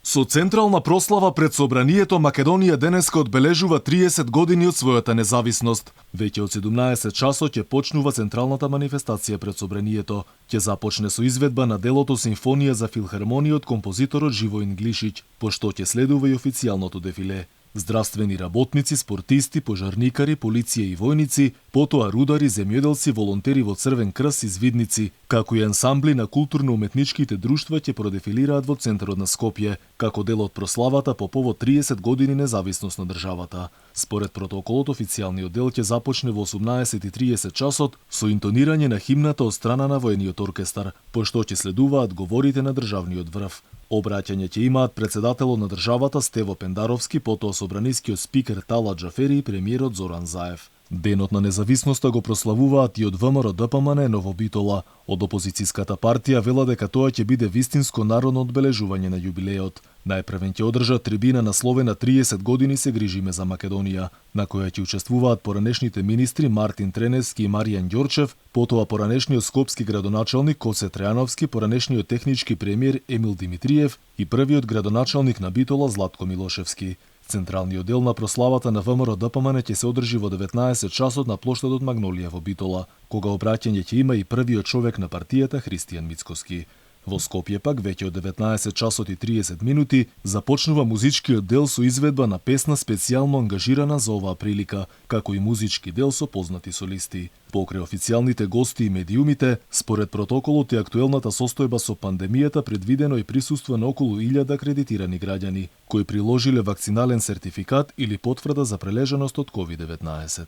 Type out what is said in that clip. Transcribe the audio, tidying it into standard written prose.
Со централна прослава пред собранието, Македонија денеска одбележува 30 години од својата независност. Веќе од 17 часот ќе почнува централната манифестација пред собранието. Ќе започне со изведба на делото Симфонија за филхармонија од композиторот Живоин Глишич, пошто ќе следува и официјалното дефиле. Здравствени работници, спортисти, пожарникари, полиција и војници, потоа рудари, земјоделци, волонтери во Црвен крст и звидници, како и ансамбли на културно-уметничките друштва ќе продефилираат во центарот на Скопје, како дел од прославата по повод 30 години независност на државата. Според протоколот, официјалниот дел ќе започне во 18:30 часот со интонирање на химната од страна на воениот оркестар, пошто ќе следуваат говорите на државниот врв. Обраќање ќе имаат председателот на државата Стево Пендаровски, потоа собранискиот спикер Тала Џафери и премиерот Зоран Заев. Денот на независноста го прославуваат и од ВМРО ДПМН Ново Битола. Од опозицијската партија вела дека тоа ќе биде вистинско народно одбележување на јубилеот. Најпрвен ќе одржат трибина насловена 30 години се грижиме за Македонија, на која ќе учествуваат поранешните министри Мартин Треневски и Маријан Ѓорчев, потоа поранешниот скопски градоначалник Коце Трајановски, поранешниот технички премиер Емил Димитриев и првиот градоначалник на Битола Златко Милошевски. Централниот дел на прославата на ВМРО ДПМН ќе се одржи во 19 часот на плоштадот Магнолија во Битола, кога обраќање ќе има и првиот човек на партијата Христијан Мицкоски. Во Скопје пак веќе од 19 часот и 30 минути започнува музичкиот дел со изведба на песна специјално ангажирана за оваа прилика, како и музички дел со познати солисти. Покрај официјалните гости и медиумите, според протоколот и актуелната состојба со пандемијата предвидено и присуство на околу 1000 акредитирани граѓани, кои приложиле вакцинален сертификат или потврда за прележаност од COVID-19.